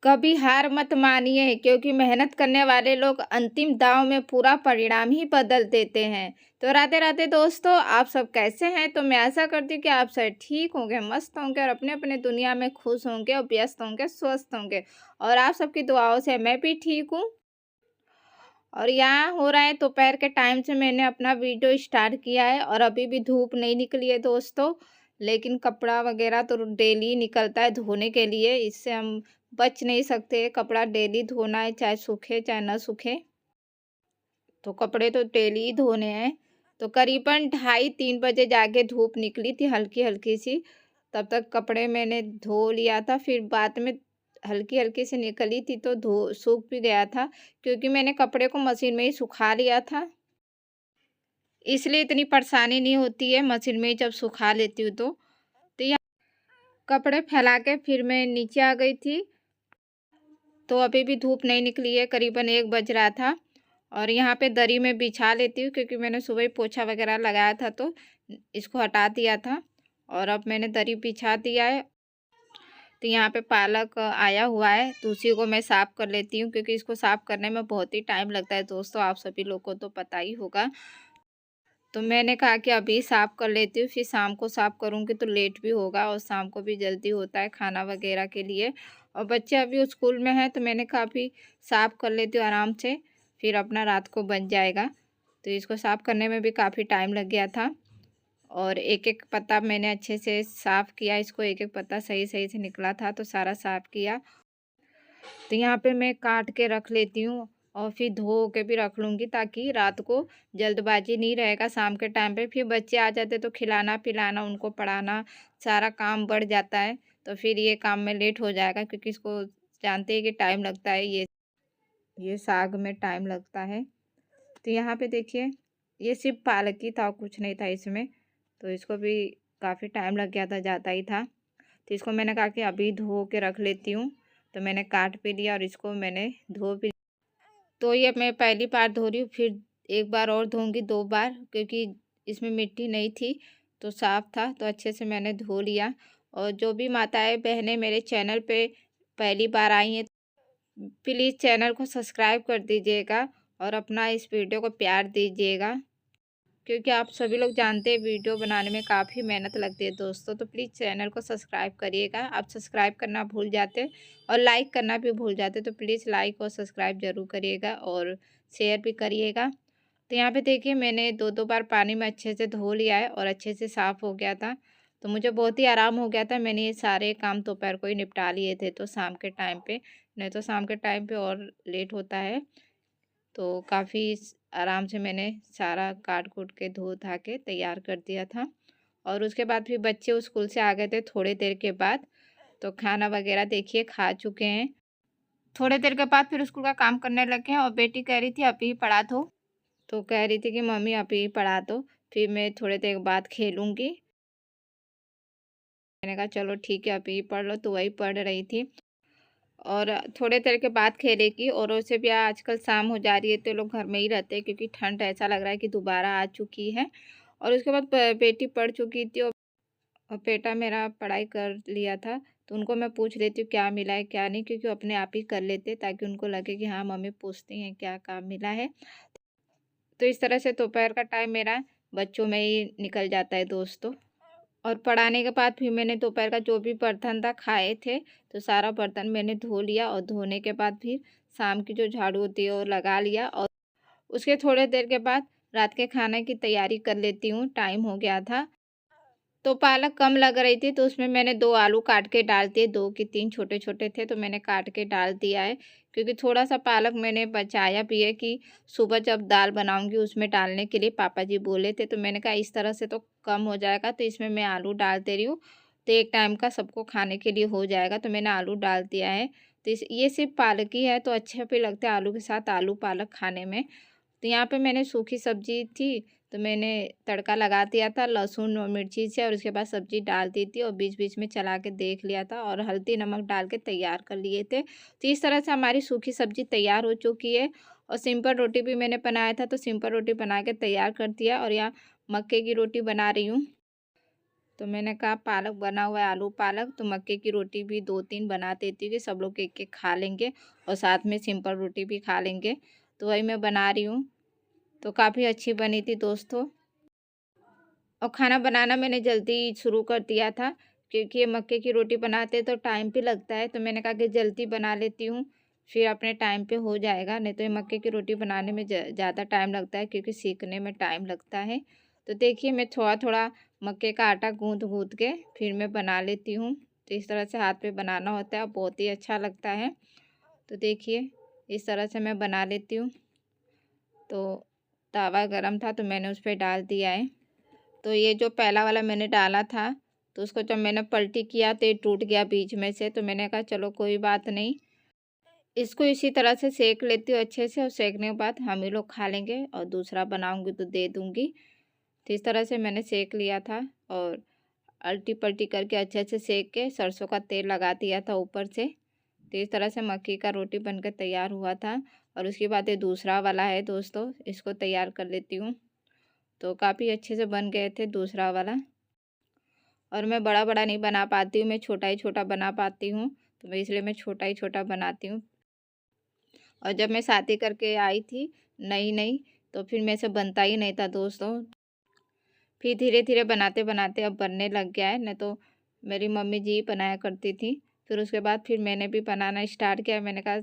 कभी हार मत मानिए, क्योंकि मेहनत करने वाले लोग अंतिम दांव में पूरा परिणाम ही बदल देते हैं। तो राधे राधे दोस्तों, आप सब कैसे हैं? तो मैं आशा करती हूँ कि आप सब ठीक होंगे, मस्त होंगे और अपने अपने दुनिया में खुश होंगे और व्यस्त होंगे, स्वस्थ होंगे। और आप सबकी दुआओं से मैं भी ठीक हूँ। और यहाँ हो रहा है दोपहर के टाइम से मैंने अपना वीडियो स्टार्ट किया है और अभी भी धूप नहीं निकली है दोस्तों। लेकिन कपड़ा वगैरह तो डेली निकलता है धोने के लिए, इससे हम बच नहीं सकते। कपड़ा डेली धोना है, चाहे सूखे चाहे ना सूखे। तो कपड़े तो डेली ही धोने हैं। तो करीबन 2:30-3 बजे जाके धूप निकली थी हल्की-हल्की सी। तब तक कपड़े मैंने धो लिया था, फिर बाद में हल्की-हल्की सी निकली थी तो सूख भी गया था, क्योंकि मैंने कपड़े को मशीन में ही सुखा लिया था। इसलिए इतनी परेशानी नहीं होती है मशीन में ही जब सुखा लेती हूँ तो। तो यहाँ कपड़े फैला के फिर मैं नीचे आ गई थी। तो अभी भी धूप नहीं निकली है, करीबन 1 बज रहा था। और यहाँ पे दरी में बिछा लेती हूँ, क्योंकि मैंने सुबह ही पोछा वगैरह लगाया था तो इसको हटा दिया था। और अब मैंने दरी बिछा दिया है। तो यहाँ पे पालक आया हुआ है, तो उसी को मैं साफ़ कर लेती हूँ, क्योंकि इसको साफ़ करने में बहुत ही टाइम लगता है दोस्तों, आप सभी लोग को तो पता ही होगा। तो मैंने कहा कि अभी साफ़ कर लेती हूँ, फिर शाम को साफ़ करूँगी तो लेट भी होगा और शाम को भी जल्दी होता है खाना वगैरह के लिए। और बच्चे अभी स्कूल में हैं, तो मैंने कहा अभी साफ़ कर लेती हूँ आराम से, फिर अपना रात को बन जाएगा। तो इसको साफ़ करने में भी काफ़ी टाइम लग गया था। और एक-एक पत्ता मैंने अच्छे से साफ़ किया, इसको एक-एक पत्ता सही-सही से निकला था तो सारा साफ़ किया। तो यहाँ पे मैं काट के रख लेती हूँ और फिर धो के भी रख लूँगी, ताकि रात को जल्दबाजी नहीं रहेगा। शाम के टाइम पे फिर बच्चे आ जाते तो खिलाना-पिलाना, उनको पढ़ाना, सारा काम बढ़ जाता है। तो फिर ये काम में लेट हो जाएगा, क्योंकि इसको जानते हैं कि टाइम लगता है, ये साग में टाइम लगता है। तो यहाँ पे देखिए, ये सिर्फ़ पालक ही था, कुछ नहीं था इसमें। तो इसको भी काफ़ी टाइम लग गया था, ज़्यादा ही था। तो इसको मैंने कहा कि अभी धो के रख लेती हूँ। तो मैंने काट भी लिया और इसको मैंने धो भी। तो ये मैं पहली बार धो रही हूँ, फिर एक बार और धोऊँगी, 2 बार, क्योंकि इसमें मिट्टी नहीं थी, तो साफ़ था, तो अच्छे से मैंने धो लिया। और जो भी माताएँ बहनें मेरे चैनल पे पहली बार आई हैं, प्लीज़ चैनल को सब्सक्राइब कर दीजिएगा और अपना इस वीडियो को प्यार दीजिएगा। क्योंकि आप सभी लोग जानते हैं वीडियो बनाने में काफ़ी मेहनत लगती है दोस्तों, तो प्लीज़ चैनल को सब्सक्राइब करिएगा। आप सब्सक्राइब करना भूल जाते और लाइक करना भी भूल जाते, तो प्लीज़ लाइक और सब्सक्राइब ज़रूर करिएगा और शेयर भी करिएगा। तो यहाँ पे देखिए, मैंने 2-2 बार पानी में अच्छे से धो लिया है और अच्छे से साफ़ हो गया था। तो मुझे बहुत ही आराम हो गया था, मैंने ये सारे काम दोपहर को ही निपटा लिए थे, तो शाम के टाइम पे, नहीं तो शाम के टाइम पे और लेट होता है। तो काफ़ी आराम से मैंने सारा काट-कूट के धो-धा के तैयार कर दिया था। और उसके बाद फिर बच्चे स्कूल से आ गए थे थोड़ी देर के बाद, तो खाना वगैरह देखिए खा चुके हैं। थोड़ी देर के बाद फिर स्कूल का काम करने लगे हैं और बेटी कह रही थी अभी पढ़ा दो, तो कह रही थी कि मम्मी अभी पढ़ा दो, फिर मैं थोड़ी देर बाद खेलूँगी। मैंने कहा चलो ठीक है, अभी पढ़ लो, तो वही पढ़ रही थी। और थोड़े देर के बाद खेलेगी। और वैसे भी आजकल शाम हो जा रही है, तो लोग घर में ही रहते हैं, क्योंकि ठंड ऐसा लग रहा है कि दोबारा आ चुकी है। और उसके बाद बेटी पढ़ चुकी थी और बेटा मेरा पढ़ाई कर लिया था, तो उनको मैं पूछ लेती हूँ क्या मिला है क्या नहीं, क्योंकि वो अपने आप ही कर लेते, ताकि उनको लगे कि हाँ मम्मी पूछती हैं क्या काम मिला है। तो इस तरह से दोपहर का टाइम मेरा बच्चों में ही निकल जाता है दोस्तों। और पढ़ाने के बाद फिर मैंने दोपहर का जो भी बर्तन था खाए थे, तो सारा बर्तन मैंने धो लिया और धोने के बाद फिर शाम की जो झाड़ू होती है वो लगा लिया। और उसके थोड़े देर के बाद रात के खाने की तैयारी कर लेती हूँ, टाइम हो गया था। तो पालक कम लग रही थी, तो उसमें मैंने 2 आलू काट के डाल दिए, 2 कि 3 छोटे-छोटे थे, तो मैंने काट के डाल दिया है। क्योंकि थोड़ा-सा पालक मैंने बचाया भी है कि सुबह जब दाल बनाऊँगी उसमें डालने के लिए पापा जी बोले थे, तो मैंने कहा इस तरह से तो कम हो जाएगा, तो इसमें मैं आलू डाल दे रही हूँ, तो एक टाइम का सबको खाने के लिए हो जाएगा, तो मैंने आलू डाल दिया है। तो ये सिर्फ़ पालक ही है, तो अच्छे भी लगते हैं आलू के साथ आलू पालक खाने में। तो यहाँ पे मैंने सूखी सब्ज़ी थी, तो मैंने तड़का लगा दिया था लहसुन और मिर्ची से, और उसके बाद सब्ज़ी डाल दी थी और बीच-बीच में चला के देख लिया था और हल्दी नमक डाल के तैयार कर लिए थे। तो इस तरह से हमारी सूखी सब्ज़ी तैयार हो चुकी है। और सिंपल रोटी भी मैंने बनाया था, तो सिंपल रोटी बना के तैयार कर दिया। और यहाँ मक्के की रोटी बना रही हूँ। तो मैंने कहा पालक बना हुआ है, आलू पालक, तो मक्के की रोटी भी 2-3 बना देती हूँ कि सब लोग एक-एक खा लेंगे और साथ में सिंपल रोटी भी खा लेंगे। तो वही मैं बना रही हूँ। तो काफ़ी अच्छी बनी थी दोस्तों। और खाना बनाना मैंने जल्दी शुरू कर दिया था, क्योंकि ये मक्के की रोटी बनाते तो टाइम भी लगता है, तो मैंने कहा कि जल्दी बना लेती हूँ, फिर अपने टाइम पे हो जाएगा। नहीं तो ये मक्के की रोटी बनाने में ज़्यादा टाइम लगता है, क्योंकि सीखने में टाइम लगता है। तो देखिए मैं थोड़ा-थोड़ा मक्के का आटा गूँथ-गूँथ के फिर मैं बना लेती हूँ। तो इस तरह से हाथ पे बनाना होता है, बहुत ही अच्छा लगता है। तो देखिए इस तरह से मैं बना लेती हूँ। तो तवा गरम था तो मैंने उस पे डाल दिया है। तो ये जो पहला वाला मैंने डाला था, तो उसको जब मैंने पलटी किया तो ये टूट गया बीच में से। तो मैंने कहा चलो कोई बात नहीं, इसको इसी तरह से सेक लेती हूँ अच्छे से, और सेकने के बाद हम ही लोग खा लेंगे और दूसरा बनाऊँगी तो दे दूँगी। तो इस तरह से मैंने सेक लिया था और अल्टी-पल्टी करके अच्छे से सेक के सरसों का तेल लगा दिया था ऊपर से। तो इस तरह से मक्की का रोटी बनकर तैयार हुआ था। और उसके बाद ये दूसरा वाला है दोस्तों, इसको तैयार कर लेती हूँ। तो काफ़ी अच्छे से बन गए थे दूसरा वाला। और मैं बड़ा-बड़ा नहीं बना पाती हूँ, मैं छोटा ही छोटा बना पाती हूँ, तो मैं इसलिए मैं छोटा ही छोटा बनाती हूँ। और जब मैं शादी करके आई थी नई-नई, तो फिर मेरे से बनता ही नहीं था दोस्तों। फिर धीरे-धीरे बनाते-बनाते अब बनने लग गया है, नहीं तो मेरी मम्मी जी बनाया करती थी। फिर उसके बाद फिर मैंने भी बनाना स्टार्ट किया, मैंने कहा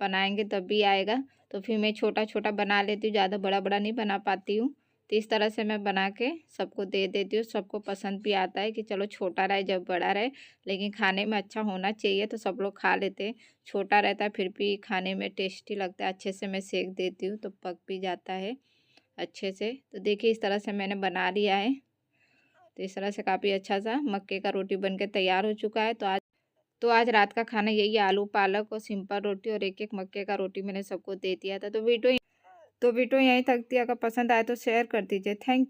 बनाएँगे तब भी आएगा। तो फिर मैं छोटा-छोटा बना लेती हूँ, ज़्यादा बड़ा-बड़ा नहीं बना पाती हूँ। तो इस तरह से मैं बना के सबको दे देती हूँ, सबको पसंद भी आता है कि चलो छोटा रहे जब बड़ा रहे, लेकिन खाने में अच्छा होना चाहिए, तो सब लोग खा लेते हैं। छोटा रहता है फिर भी खाने में टेस्टी लगता है, अच्छे से मैं सेक देती हूँ तो पक भी जाता है अच्छे से। तो देखिए इस तरह से मैंने बना लिया है। तो इस तरह से काफ़ी अच्छा-सा मक्के का रोटी बन के तैयार हो चुका है। तो आज रात का खाना यही है, आलू पालक और सिंपल रोटी और एक-एक मक्के का रोटी मैंने सबको दे दिया था। तो वीडियो यहीं तक थी, अगर पसंद आए तो शेयर कर दीजिए। थैंक